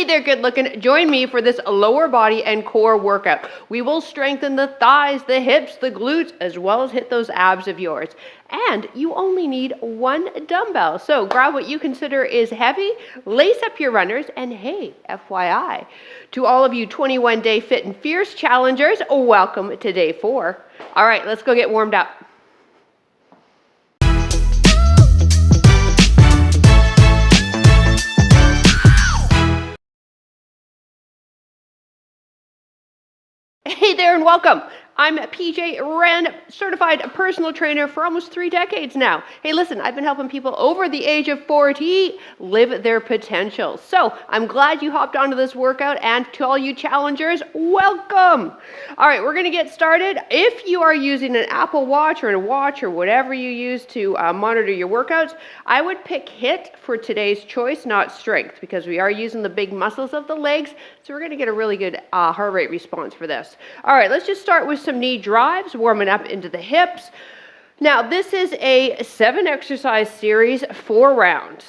there, good looking. Join me for this lower body and core workout. We will strengthen the thighs, the hips, the glutes, as well as hit those abs of yours. And you only need one dumbbell. So grab what you consider is heavy, lace up your runners, and hey, FYI, to all of you 21-day fit and fierce challengers, welcome to day 4. All right, let's go get warmed up. Hey there and welcome. I'm PJ Wren, certified personal trainer for almost 3 decades now. Hey, listen, I've been helping people over the age of 40 live their potential. So I'm glad you hopped onto this workout, and to all you challengers, welcome. All right, we're gonna get started. If you are using an Apple Watch or a watch or whatever you use to monitor your workouts, I would pick HIIT for today's choice, not strength, because we are using the big muscles of the legs. So we're gonna get a really good heart rate response for this. All right, let's just start with some knee drives, warming up into the hips. Now, this is a 7 exercise series, 4 rounds.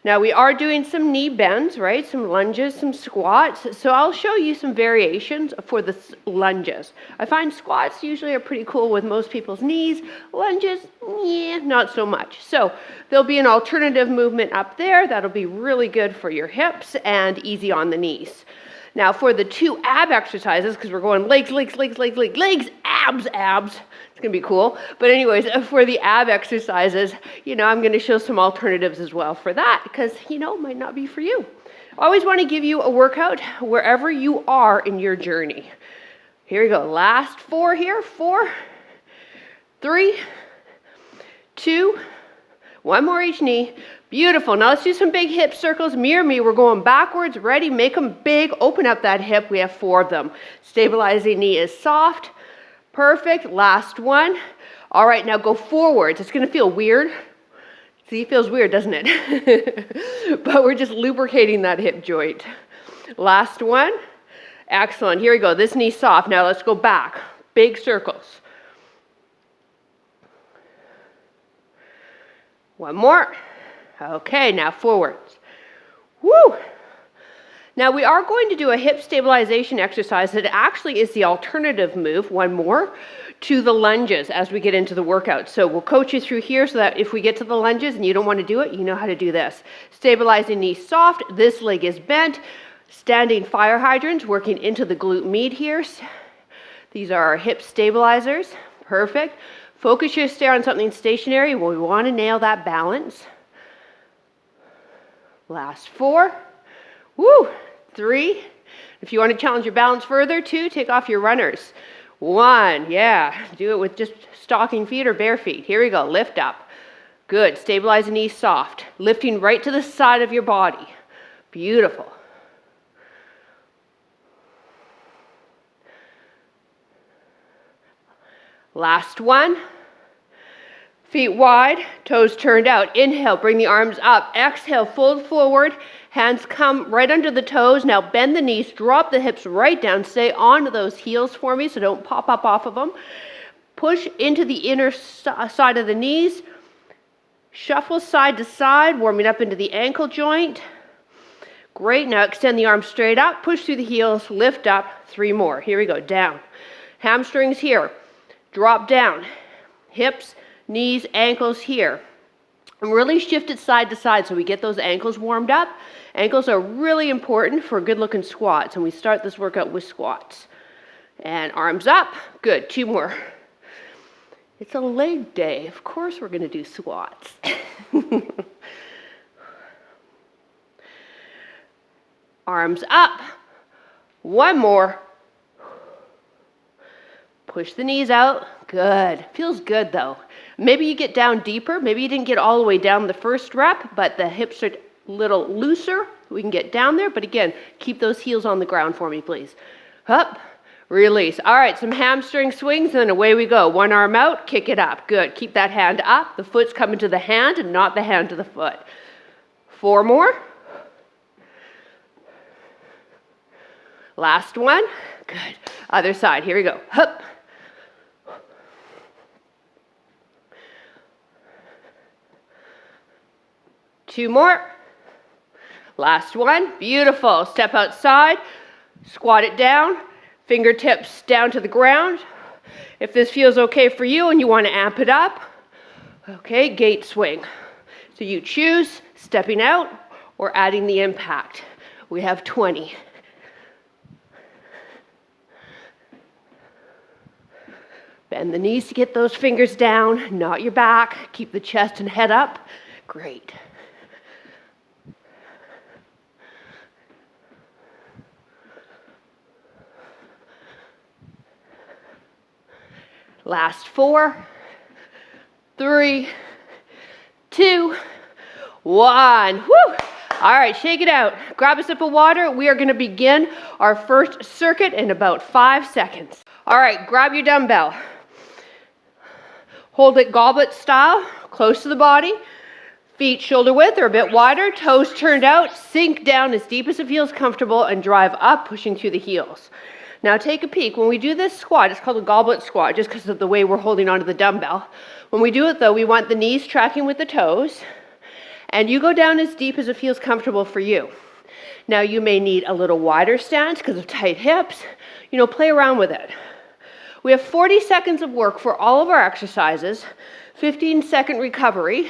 Now, we are doing some knee bends, right? Some lunges, some squats. So I'll show you some variations for the lunges. I find squats usually are pretty cool with most people's knees. Lunges, yeah, not so much. So there'll be an alternative movement up there that'll be really good for your hips and easy on the knees. Now for the 2 ab exercises, because we're going legs, abs. It's going to be cool. But anyways, for the ab exercises, I'm going to show some alternatives as well for that, because, might not be for you. I always want to give you a workout wherever you are in your journey. Here we go. Last 4 here. 4, 3, 2, 1 more each knee. Beautiful. Now let's do some big hip circles. Mirror me. We're going backwards. Ready? Make them big. Open up that hip. We have 4 of them. Stabilizing knee is soft. Perfect. Last one. All right, now go forwards. It's going to feel weird. See, it feels weird, doesn't it? But we're just lubricating that hip joint. Last one. Excellent. Here we go. This knee's soft. Now let's go back. Big circles. One more. Okay, now forwards. Woo! Now we are going to do a hip stabilization exercise that actually is the alternative move, one more, to the lunges as we get into the workout. So we'll coach you through here so that if we get to the lunges and you don't want to do it, you know how to do this. Stabilizing knee soft, this leg is bent, standing fire hydrants, working into the glute med here. These are our hip stabilizers, perfect. Focus your stare on something stationary. Well, we want to nail that balance. Last 4. Woo! 3. If you want to challenge your balance further, 2, take off your runners. 1, yeah. Do it with just stocking feet or bare feet. Here we go. Lift up. Good. Stabilize the knees soft. Lifting right to the side of your body. Beautiful. Last one. Feet wide, toes turned out. Inhale, bring the arms up. Exhale, fold forward. Hands come right under the toes. Now bend the knees, drop the hips right down. Stay on those heels for me, so don't pop up off of them. Push into the inner side of the knees. Shuffle side to side, warming up into the ankle joint. Great, now extend the arms straight up. Push through the heels, lift up. 3 more. Here we go, down. Hamstrings here. Drop down. Hips, knees, ankles here. And really shift it side to side so we get those ankles warmed up. Ankles are really important for good looking squats, and we start this workout with squats. And arms up. Good. 2 more. It's a leg day. Of course we're going to do squats. Arms up. 1 more. Push the knees out. Good. Feels good though. Maybe you get down deeper. Maybe you didn't get all the way down the first rep, but the hips are a little looser. We can get down there, but again, keep those heels on the ground for me, please. Up, release. All right, some hamstring swings, and then away we go. 1 arm out, kick it up. Good. Keep that hand up. The foot's coming to the hand and not the hand to the foot. 4 more. Last one. Good. Other side. Here we go. Hup. Two more. Last one. Beautiful. Step outside. Squat it down. Fingertips down to the ground. If this feels okay for you and you want to amp it up, okay, gate swing. So you choose stepping out or adding the impact. We have 20. Bend the knees to get those fingers down, not your back. Keep the chest and head up. Great. Last 4, 3, 2, 1. Woo! All right, shake it out. Grab a sip of water. We are going to begin our first circuit in about 5 seconds. All right, grab your dumbbell. Hold it goblet style, close to the body. Feet shoulder width or a bit wider, toes turned out. Sink down as deep as it feels comfortable and drive up, pushing through the heels. Now take a peek. When we do this squat, it's called a goblet squat just because of the way we're holding onto the dumbbell. When we do it though, we want the knees tracking with the toes, and you go down as deep as it feels comfortable for you. Now you may need a little wider stance because of tight hips. Play around with it. We have 40 seconds of work for all of our exercises, 15-second recovery.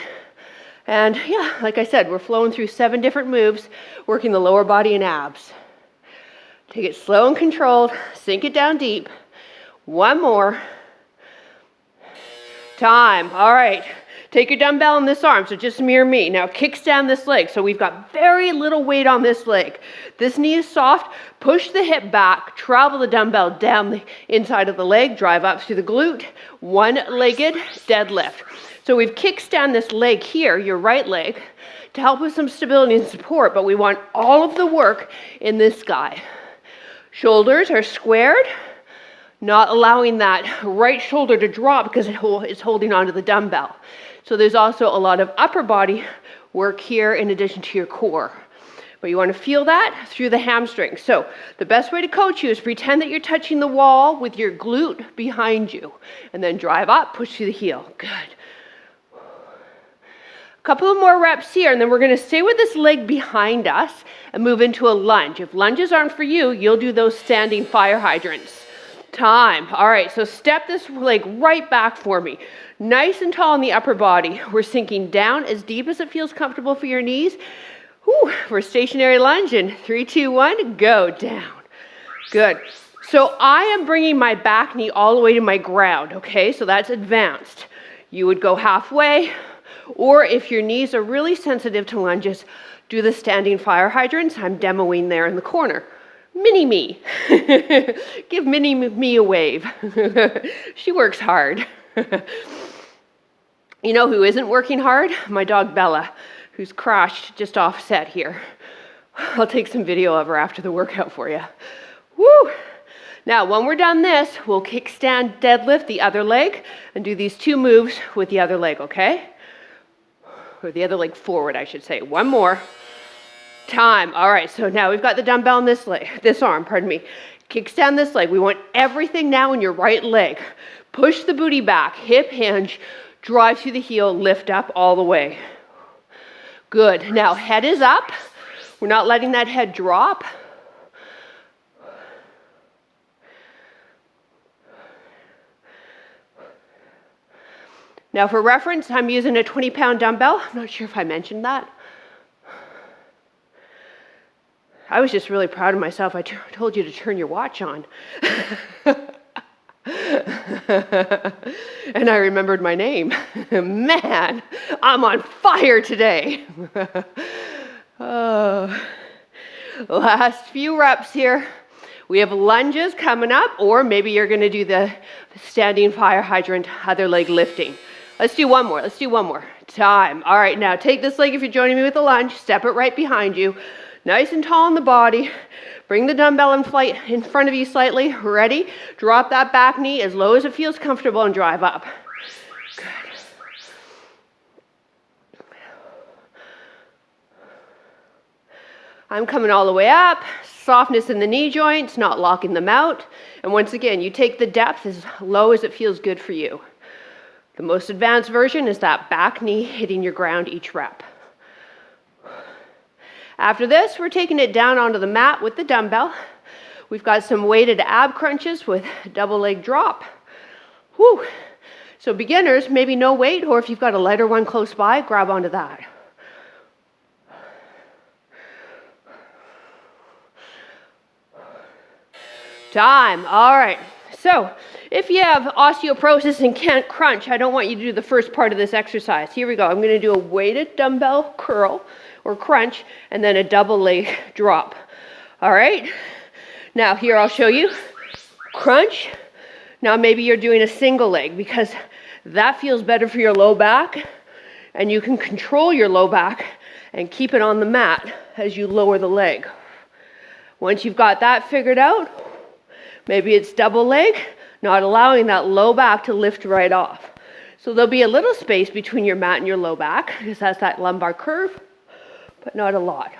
And yeah, like I said, we're flowing through 7 different moves, working the lower body and abs. Take it slow and controlled, sink it down deep. 1 more. Time. All right. Take your dumbbell in this arm, so just mirror me. Now kickstand this leg. So we've got very little weight on this leg. This knee is soft. Push the hip back. Travel the dumbbell down the inside of the leg. Drive up through the glute. One-legged deadlift. So we've kickstand this leg here, your right leg, to help with some stability and support, but we want all of the work in this guy. Shoulders are squared, not allowing that right shoulder to drop because it's holding onto the dumbbell. So there's also a lot of upper body work here in addition to your core. But you want to feel that through the hamstrings. So the best way to coach you is pretend that you're touching the wall with your glute behind you. And then drive up, push through the heel. Good. Couple of more reps here, and then we're going to stay with this leg behind us and move into a lunge. If lunges aren't for you, you'll do those standing fire hydrants. Time. All right, so step this leg right back for me. Nice and tall in the upper body. We're sinking down as deep as it feels comfortable for your knees. Whew, for a stationary lunge in 3, 2, 1, go down. Good. So I am bringing my back knee all the way to my ground, okay? So that's advanced. You would go halfway. Or if your knees are really sensitive to lunges, do the standing fire hydrants. I'm demoing there in the corner. Mini me. Give mini me a wave. She works hard. You know who isn't working hard? My dog Bella, who's crashed just offset here. I'll take some video of her after the workout for you. Woo! Now, when we're done this, we'll kickstand deadlift the other leg and do these 2 moves with the other leg, okay? Or the other leg forward, I should say. 1 more. Time. All right, so now we've got the dumbbell in this arm. Kickstand this leg. We want everything now in your right leg. Push the booty back, hip hinge, drive through the heel, lift up all the way. Good. Now head is up. We're not letting that head drop. Now for reference, I'm using a 20-pound dumbbell. I'm not sure if I mentioned that. I was just really proud of myself. I told you to turn your watch on. And I remembered my name. Man, I'm on fire today. Oh. Last few reps here. We have lunges coming up, or maybe you're going to do the standing fire hydrant, other leg lifting. Let's do one more. Time. All right, now take this leg if you're joining me with the lunge. Step it right behind you. Nice and tall in the body. Bring the dumbbell in front of you slightly. Ready? Drop that back knee as low as it feels comfortable and drive up. Good. I'm coming all the way up. Softness in the knee joints, not locking them out. And once again, you take the depth as low as it feels good for you. The most advanced version is that back knee hitting your ground each rep. After this, we're taking it down onto the mat with the dumbbell. We've got some weighted ab crunches with double leg drop. Whew. So beginners, maybe no weight, or if you've got a lighter one close by, grab onto that. Time. All right. So if you have osteoporosis and can't crunch, I don't want you to do the first part of this exercise. Here we go. I'm going to do a weighted dumbbell curl or crunch and then a double leg drop. All right. Now here I'll show you crunch. Now maybe you're doing a single leg because that feels better for your low back, and you can control your low back and keep it on the mat as you lower the leg. Once you've got that figured out, maybe it's double leg, not allowing that low back to lift right off. So there'll be a little space between your mat and your low back because that's that lumbar curve, but not a lot.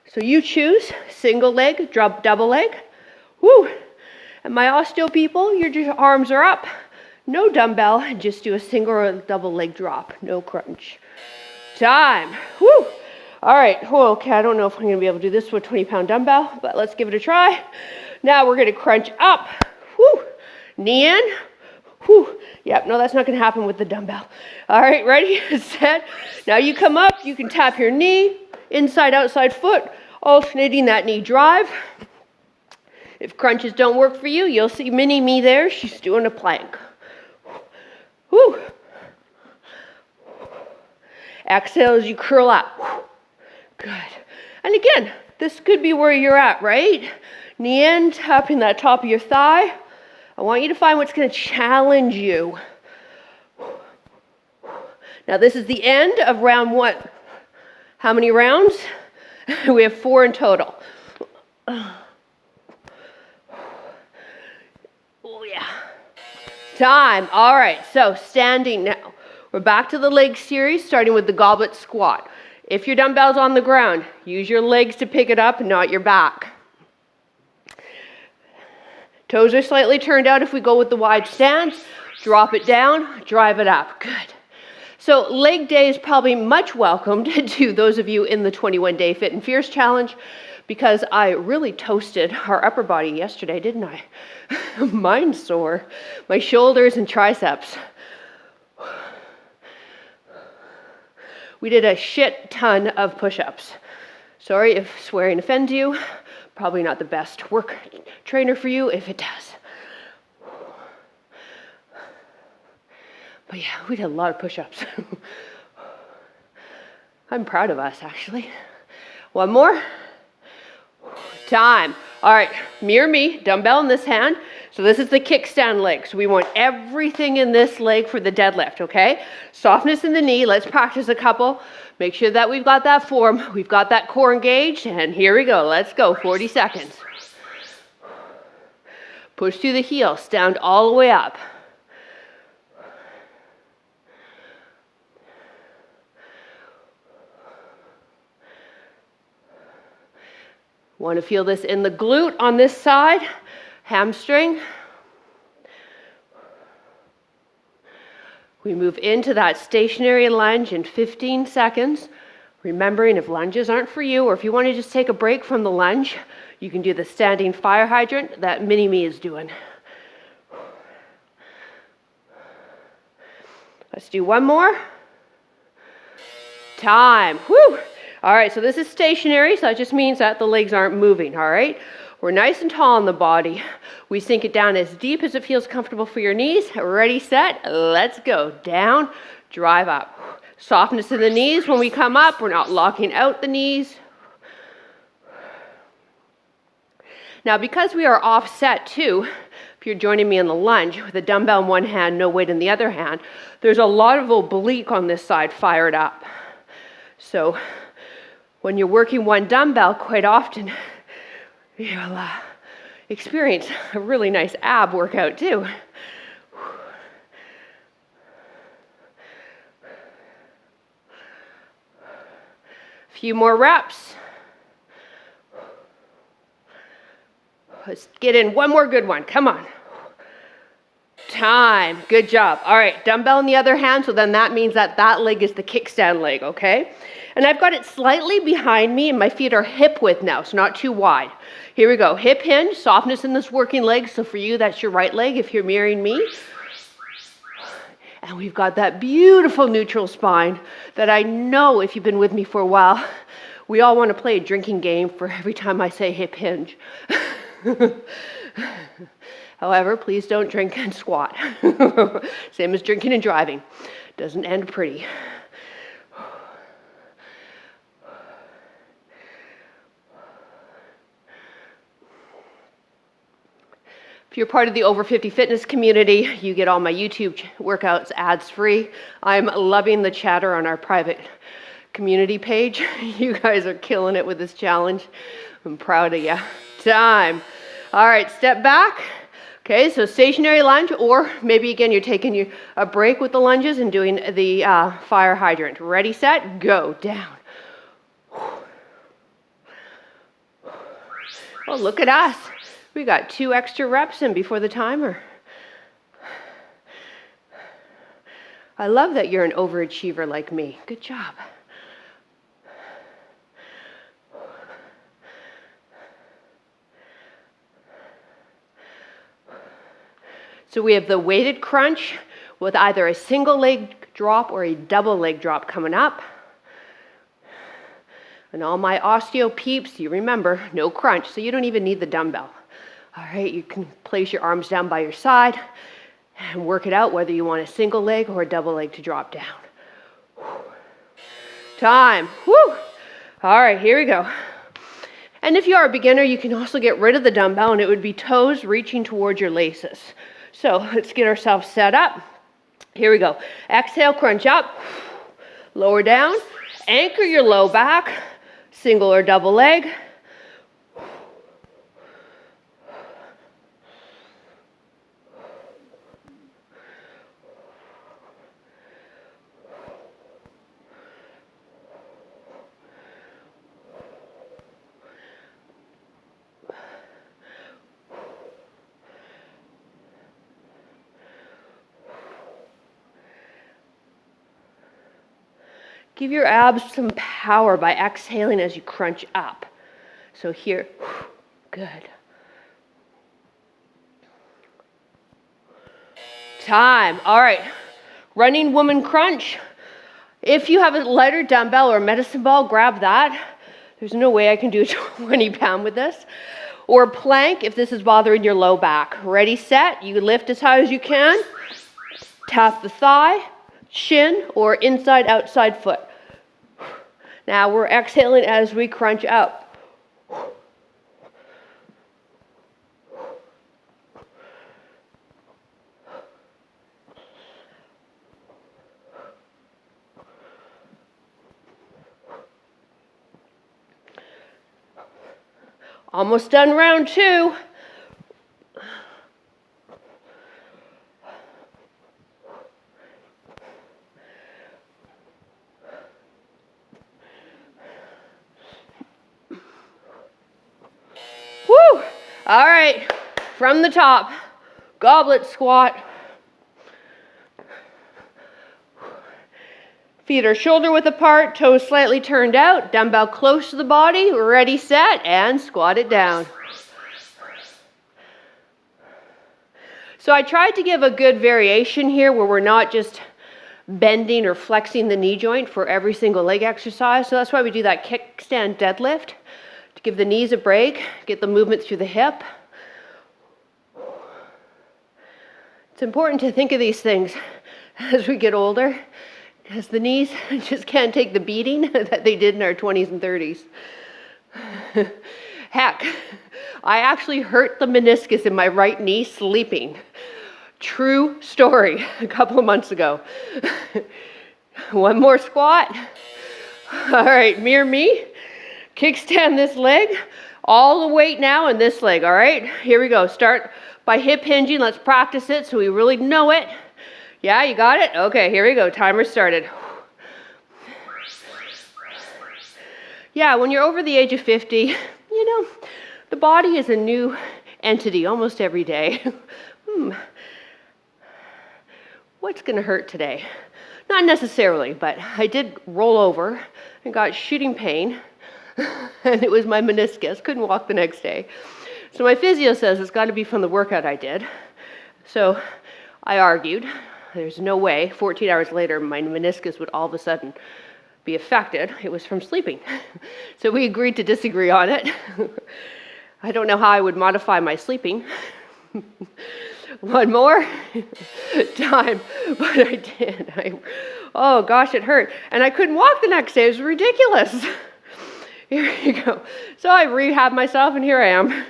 So you choose single leg, drop double leg. Woo! And my osteo people, your arms are up. No dumbbell, and just do a single or double leg drop. No crunch. Time. Woo! All right. Oh, okay, I don't know if I'm going to be able to do this with a 20-pound dumbbell, but let's give it a try. Now we're going to crunch up. Woo! Knee in. Whew. Yep, no, that's not going to happen with the dumbbell. All right, ready, set. Now you come up, you can tap your knee, inside, outside foot, alternating that knee drive. If crunches don't work for you, you'll see mini me there. She's doing a plank. Whew. Exhale as you curl up. Good. And again, this could be where you're at, right? Knee in, tapping that top of your thigh. I want you to find what's going to challenge you. Now this is the end of round 1. How many rounds? We have 4 in total. Oh yeah. Time. All right, so standing now. We're back to the leg series, starting with the goblet squat. If your dumbbell's on the ground, use your legs to pick it up and not your back. Toes are slightly turned out if we go with the wide stance. Drop it down, drive it up. Good. So leg day is probably much welcomed to those of you in the 21-day Fit and Fierce Challenge because I really toasted our upper body yesterday, didn't I? Mine's sore. My shoulders and triceps. We did a shit ton of push-ups. Sorry if swearing offends you. Probably not the best work trainer for you if it does. But yeah, we did a lot of push-ups. I'm proud of us, actually. One more. Time. All right, mirror me, dumbbell in this hand. So this is the kickstand leg. So we want everything in this leg for the deadlift, okay? Softness in the knee. Let's practice a couple. Make sure that we've got that form. We've got that core engaged. And here we go. Let's go. 40 seconds. Push through the heel. Stand all the way up. Want to feel this in the glute on this side, hamstring. We move into that stationary lunge in 15 seconds. Remembering if lunges aren't for you, or if you want to just take a break from the lunge, you can do the standing fire hydrant that mini me is doing. Let's do one more. Time. Woo! All right, so this is stationary, so that just means that the legs aren't moving, all right? We're nice and tall in the body. We sink it down as deep as it feels comfortable for your knees. Ready, set, let's go. Down, drive up. Softness in the knees. When we come up, we're not locking out the knees. Now, because we are offset too, if you're joining me in the lunge with a dumbbell in one hand, no weight in the other hand, there's a lot of oblique on this side fired up. So when you're working one dumbbell, quite often you'll experience a really nice ab workout too. A few more reps. Let's get in one more good one. Come on. Time. Good job. All right, dumbbell in the other hand, so then that means that that leg is the kickstand leg, okay? And I've got it slightly behind me, and my feet are hip width now, so not too wide. Here we go. Hip hinge, softness in this working leg. So for you, that's your right leg if you're mirroring me. And we've got that beautiful neutral spine that I know if you've been with me for a while, we all want to play a drinking game for every time I say hip hinge. However, please don't drink and squat. Same as drinking and driving. Doesn't end pretty. If you're part of the Over 50 fitness community, you get all my YouTube workouts ads-free. I'm loving the chatter on our private community page. You guys are killing it with this challenge. I'm proud of you. Time. All right, step back. Okay, so stationary lunge, or maybe again you're taking a break with the lunges and doing the fire hydrant. Ready, set, go. Down. Oh, look at us. We got 2 extra reps in before the timer. I love that you're an overachiever like me. Good job. So we have the weighted crunch with either a single leg drop or a double leg drop coming up. And all my osteo peeps, you remember, no crunch, so you don't even need the dumbbell. All right, you can place your arms down by your side and work it out whether you want a single leg or a double leg to drop down. Time. Woo! All right, here we go. And if you are a beginner, you can also get rid of the dumbbell, and it would be toes reaching towards your laces. So let's get ourselves set up. Here we go. Exhale, crunch up, lower down, anchor your low back, single or double leg. Give your abs some power by exhaling as you crunch up. So here, good. Time. All right. Running woman crunch. If you have a lighter dumbbell or medicine ball, grab that. There's no way I can do a 20-pound with this. Or plank if this is bothering your low back. Ready, set. You lift as high as you can. Tap the thigh, shin, or inside, outside foot. Now we're exhaling as we crunch up. Almost done round 2. Woo! All right, from the top, goblet squat. Feet are shoulder width apart, toes slightly turned out, dumbbell close to the body, ready, set, and squat it down. So I tried to give a good variation here where we're not just bending or flexing the knee joint for every single leg exercise. So that's why we do that kickstand deadlift, to give the knees a break, get the movement through the hip. It's important to think of these things as we get older, because the knees just can't take the beating that they did in our 20s and 30s. Heck, I actually hurt the meniscus in my right knee sleeping. True story, a couple of months ago. One more squat. All right, mirror me. Kickstand this leg. All the weight now in this leg, all right? Here we go. Start by hip hinging. Let's practice it so we really know it. Yeah, you got it? Okay, here we go. Timer started. Yeah, when you're over the age of 50, the body is a new entity almost every day. what's going to hurt today? Not necessarily, but I did roll over and got shooting pain, and it was my meniscus. Couldn't walk the next day. So my physio says it's got to be from the workout I did. So I argued, there's no way 14 hours later my meniscus would all of a sudden be affected. It was from sleeping. So we agreed to disagree on it. I don't know how I would modify my sleeping. One more time, but I did. Oh gosh, it hurt. And I couldn't walk the next day. It was ridiculous. Here you go. So I rehabbed myself, and here I am.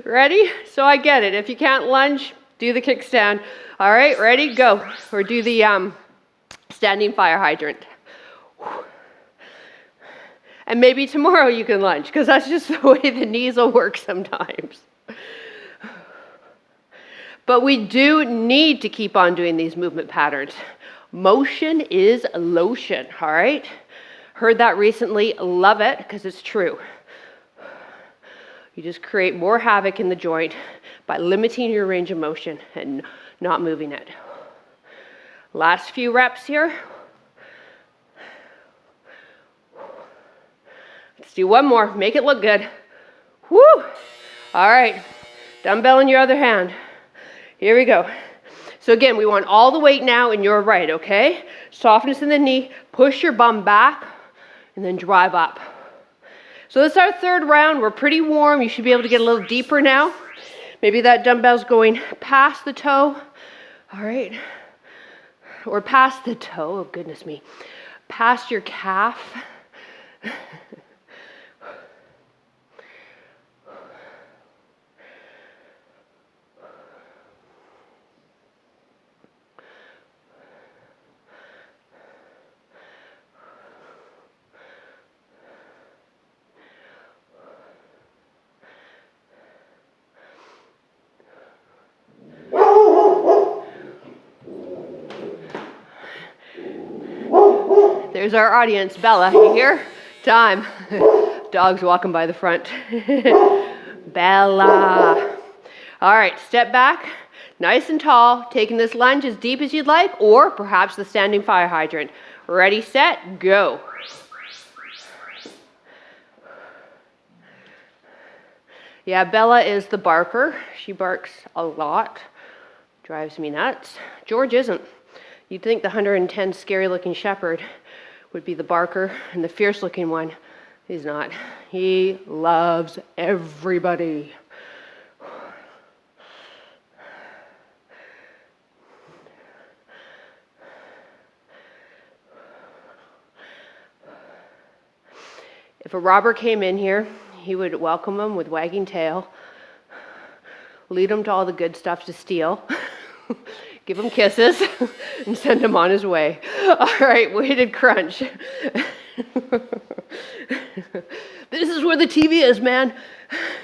Ready? So I get it. If you can't lunge, do the kickstand. All right, ready? Go. Or do the standing fire hydrant. And maybe tomorrow you can lunge, because that's just the way the knees will work sometimes. But we do need to keep on doing these movement patterns. Motion is lotion, all right? Heard that recently, love it, because it's true. You just create more havoc in the joint by limiting your range of motion and not moving it. Last few reps here. Let's do one more, make it look good. Woo! All right, dumbbell in your other hand. Here we go. So again, we want all the weight now in your right, okay? Softness in the knee, push your bum back, and then drive up. So this is our third round. We're pretty warm. You should be able to get a little deeper now. Maybe that dumbbell's going past the toe. All right. Or past the toe, oh goodness me. Past your calf. There's our audience. Bella, you here? Time. Dog's walking by the front. Bella. All right, step back, nice and tall, taking this lunge as deep as you'd like, or perhaps the standing fire hydrant. Ready, set, go. Yeah, Bella is the barker. She barks a lot. Drives me nuts. George isn't. You'd think the 110 scary-looking shepherd would be the barker, and the fierce-looking one is not. He loves everybody. If a robber came in here, he would welcome them with wagging tail, lead him to all the good stuff to steal, give him kisses, and send him on his way. All right, weighted crunch. This is where the TV is, man.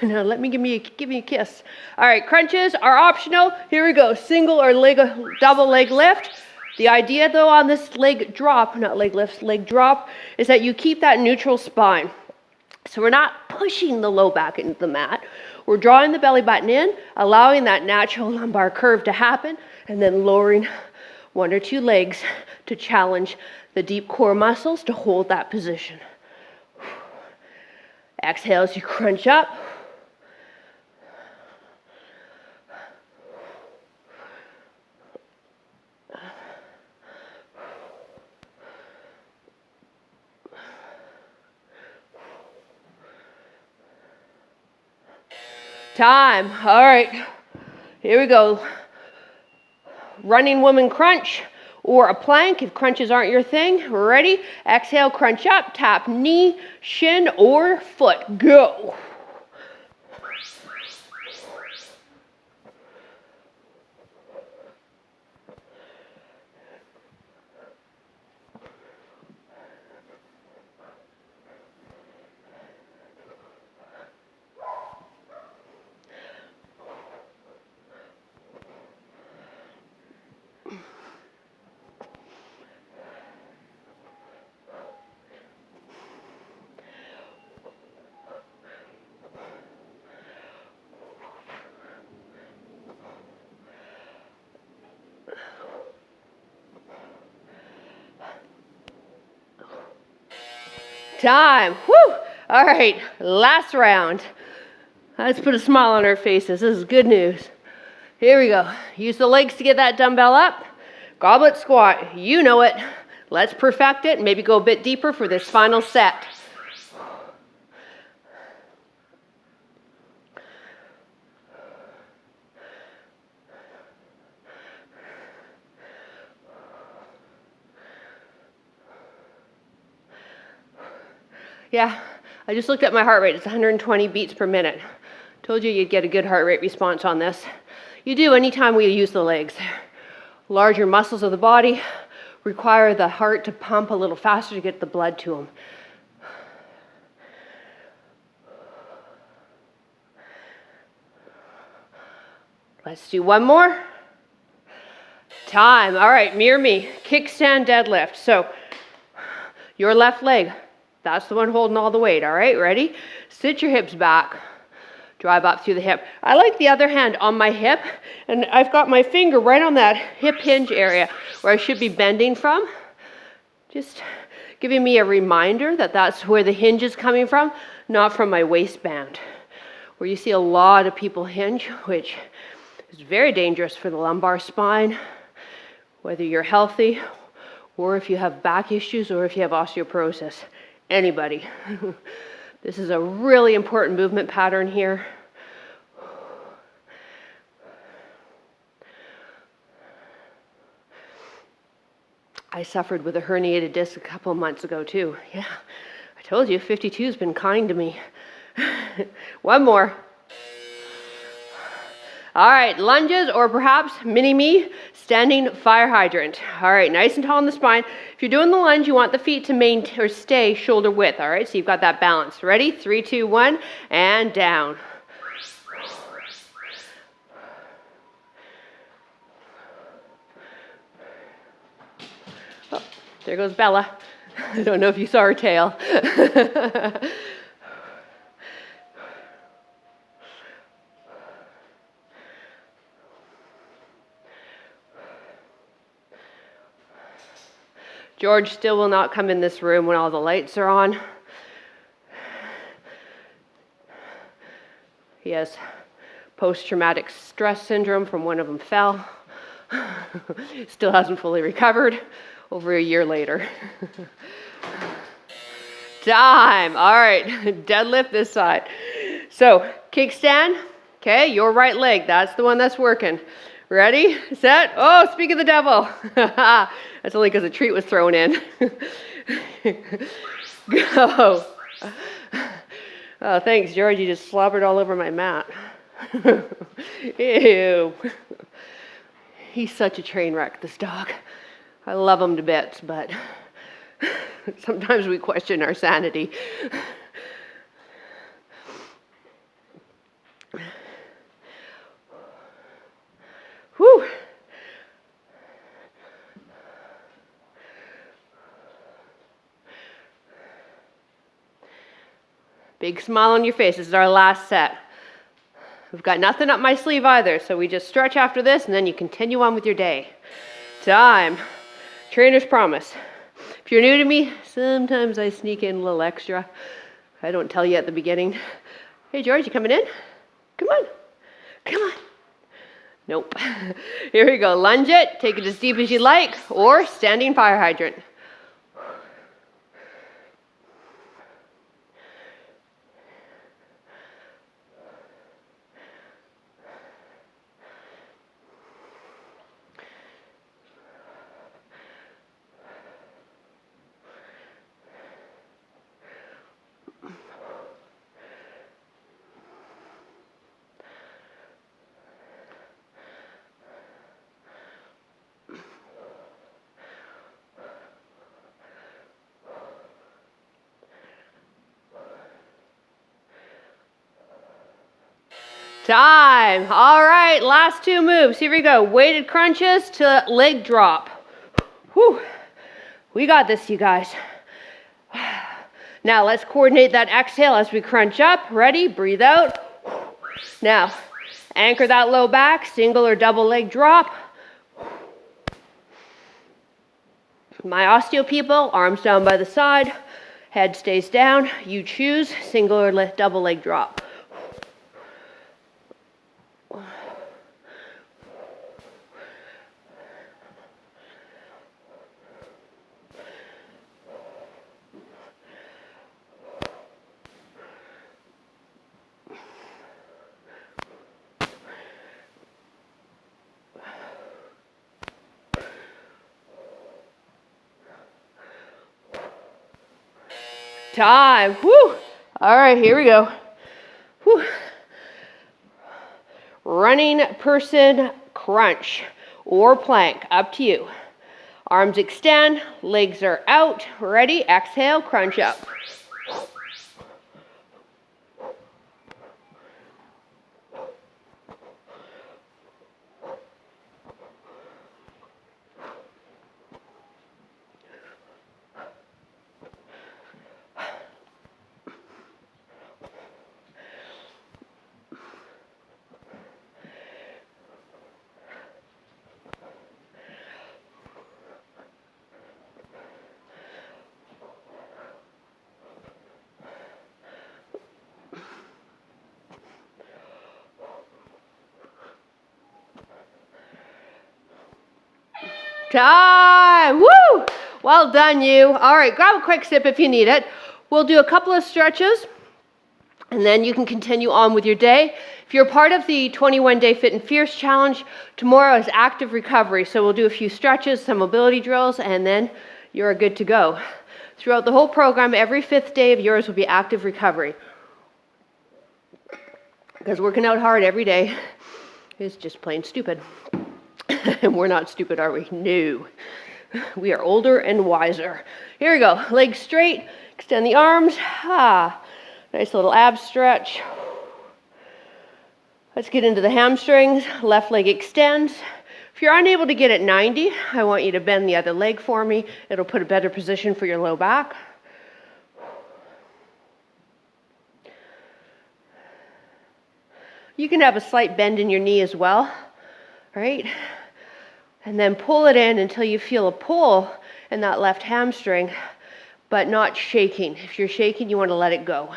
Now let me give me a kiss. All right, crunches are optional. Here we go. Single or double leg lift. The idea, though, on this leg drop, not leg lift, leg drop, is that you keep that neutral spine. So we're not pushing the low back into the mat. We're drawing the belly button in, allowing that natural lumbar curve to happen, and then lowering one or two legs to challenge the deep core muscles to hold that position. Exhale as you crunch up. Time. All right. Here we go. Running woman crunch or a plank if crunches aren't your thing. Ready? Exhale, crunch up, tap knee, shin, or foot. Go. Time. Woo! All right, last round. Let's put a smile on our faces. This is good news. Here we go. Use the legs to get that dumbbell up. Goblet squat. You know it. Let's perfect it. Maybe go a bit deeper for this final set. Yeah, I just looked at my heart rate. It's 120 beats per minute. Told you you'd get a good heart rate response on this. You do anytime we use the legs. Larger muscles of the body require the heart to pump a little faster to get the blood to them. Let's do one more. Time. All right, mirror me. Kickstand deadlift. So your left leg, that's the one holding all the weight, all right? Ready? Sit your hips back. Drive up through the hip. I like the other hand on my hip, and I've got my finger right on that hip hinge area where I should be bending from. Just giving me a reminder that that's where the hinge is coming from, not from my waistband. Where you see a lot of people hinge, which is very dangerous for the lumbar spine, whether you're healthy or if you have back issues or if you have osteoporosis. Anybody. This is a really important movement pattern here. I suffered with a herniated disc a couple of months ago too. Yeah, I told you, 52's been kind to me. One more. All right, lunges or perhaps mini-me, standing fire hydrant. All right, nice and tall in the spine. If you're doing the lunge, you want the feet to maintain or stay shoulder width, all right? So you've got that balance. Ready? 3, 2, 1, and down. Oh, there goes Bella. I don't know if you saw her tail. George still will not come in this room when all the lights are on. He has post-traumatic stress syndrome from one of them fell. Still hasn't fully recovered over a year later. Time. All right, deadlift this side. So kickstand, okay, your right leg, that's the one that's working. Ready, set, oh, speak of the devil. That's only because a treat was thrown in. Go. Oh, thanks, George, you just slobbered all over my mat. Ew. He's such a train wreck, this dog. I love him to bits, but sometimes we question our sanity. Whew. Big smile on your face. This is our last set. We've got nothing up my sleeve either, so we just stretch after this and then you continue on with your day. Time. Trainer's promise. If you're new to me, sometimes I sneak in a little extra. I don't tell you at the beginning. Hey, George, you coming in? Come on. Come on. Nope. Here we go. Lunge it. Take it as deep as you like, or standing fire hydrant. Time. All right, last two moves. Here we go. Weighted crunches to leg drop. Whew. We got this, you guys. Now let's coordinate that exhale as we crunch up. Ready? Breathe out. Now, anchor that low back, single or double leg drop. My osteo people, arms down by the side, Head stays down. You choose single or double leg drop. Time. Woo. All right, here we go. Woo. Running person crunch or plank, up to you. Arms extend, legs are out. Ready? Exhale, crunch up. Time! Woo! Well done, you. All right, grab a quick sip if you need it. We'll do a couple of stretches, and then you can continue on with your day. If you're part of the 21-day Fit and Fierce Challenge, tomorrow is active recovery. So we'll do a few stretches, some mobility drills, and then you're good to go. Throughout the whole program, every 5th day of yours will be active recovery. Because working out hard every day is just plain stupid. And we're not stupid, are we? No. We are older and wiser. Here we go. Legs straight. Extend the arms. Nice little ab stretch. Let's get into the hamstrings. Left leg extends. If you're unable to get at 90, I want you to bend the other leg for me. It'll put a better position for your low back. You can have a slight bend in your knee as well, right? And then pull it in until you feel a pull in that left hamstring, but not shaking. If you're shaking, you want to let it go.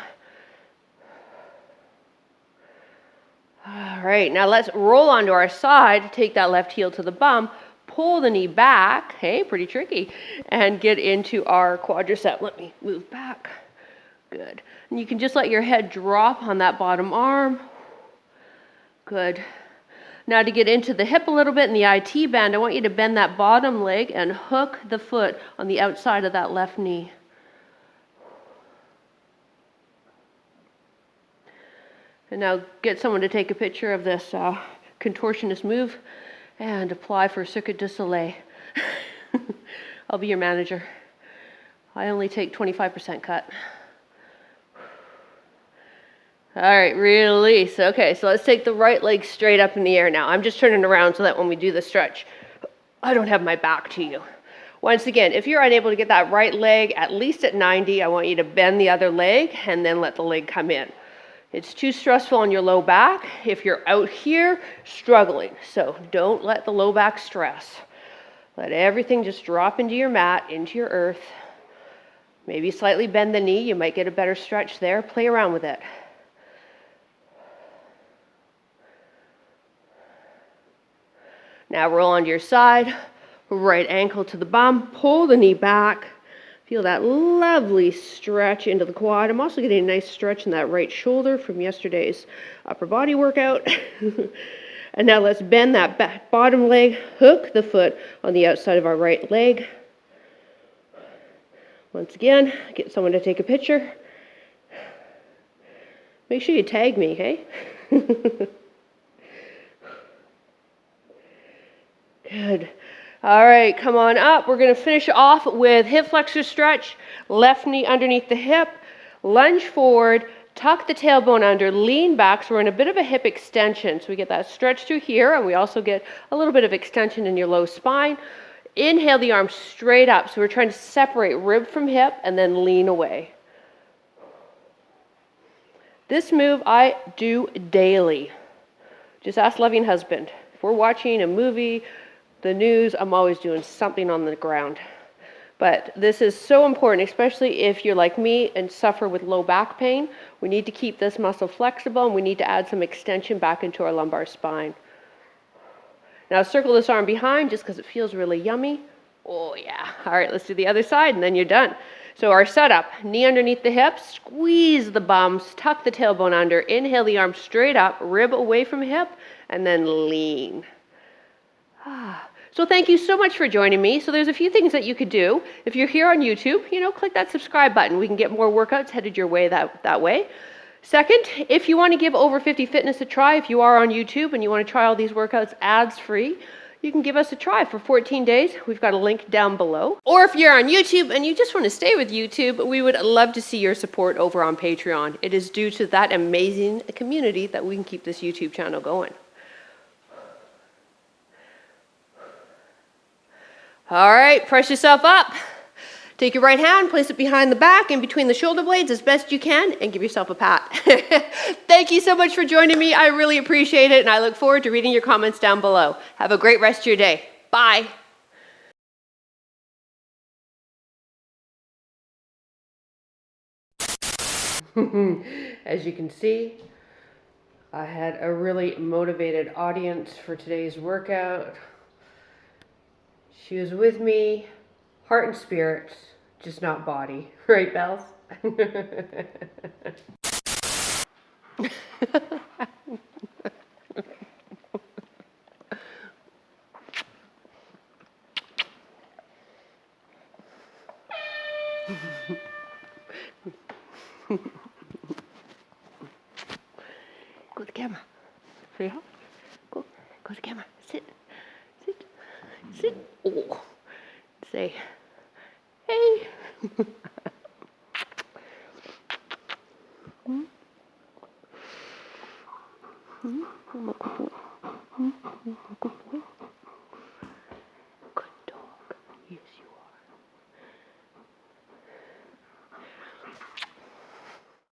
All right, now let's roll onto our side, take that left heel to the bum, pull the knee back, hey, pretty tricky, and get into our quadricep. Let me move back. Good. And you can just let your head drop on that bottom arm. Good. Now to get into the hip a little bit in the IT bend, I want you to bend that bottom leg and hook the foot on the outside of that left knee. And now get someone to take a picture of this contortionist move and apply for Circuit du Soleil. I'll be your manager. I only take 25% cut. All right, release. Okay, so let's take the right leg straight up in the air now. I'm just turning around so that when we do the stretch, I don't have my back to you. Once again, if you're unable to get that right leg at least at 90, I want you to bend the other leg and then let the leg come in. It's too stressful on your low back if you're out here struggling. So don't let the low back stress. Let everything just drop into your mat, into your earth. Maybe slightly bend the knee. You might get a better stretch there. Play around with it. Now roll onto your side, right ankle to the bum, pull the knee back. Feel that lovely stretch into the quad. I'm also getting a nice stretch in that right shoulder from yesterday's upper body workout. And now let's bend that bottom leg, hook the foot on the outside of our right leg. Once again, get someone to take a picture. Make sure you tag me, hey? Good. All right, come on up. We're going to finish off with hip flexor stretch. Left knee underneath the hip. Lunge forward. Tuck the tailbone under. Lean back. So we're in a bit of a hip extension. So we get that stretch through here, and we also get a little bit of extension in your low spine. Inhale the arms straight up. So we're trying to separate rib from hip and then lean away. This move I do daily. Just ask loving husband. If we're watching a movie, the news, I'm always doing something on the ground. But this is so important, especially if you're like me and suffer with low back pain. We need to keep this muscle flexible, and we need to add some extension back into our lumbar spine. Now circle this arm behind just because it feels really yummy. Oh yeah. All right, let's do the other side and then you're done. So our setup, knee underneath the hips, squeeze the bums, tuck the tailbone under, inhale the arm straight up, rib away from hip, and then lean. So thank you so much for joining me. So there's a few things that you could do. If you're here on YouTube, click that subscribe button. We can get more workouts headed your way that way. Second, if you want to give Over 50 Fitness a try, if you are on YouTube and you want to try all these workouts ads-free, you can give us a try for 14 days. We've got a link down below. Or if you're on YouTube and you just want to stay with YouTube, we would love to see your support over on Patreon. It is due to that amazing community that we can keep this YouTube channel going. All right, press yourself up. Take your right hand, place it behind the back in between the shoulder blades as best you can, and give yourself a pat. Thank you so much for joining me. I really appreciate it, and I look forward to reading your comments down below. Have a great rest of your day. Bye. As you can see, I had a really motivated audience for today's workout. She was with me, heart and spirit, just not body. Right, Bells? Go to the camera. Say hi. Go to the camera. Sit. Sit. Sit. Oh. Say, hey. Good boy. Good boy.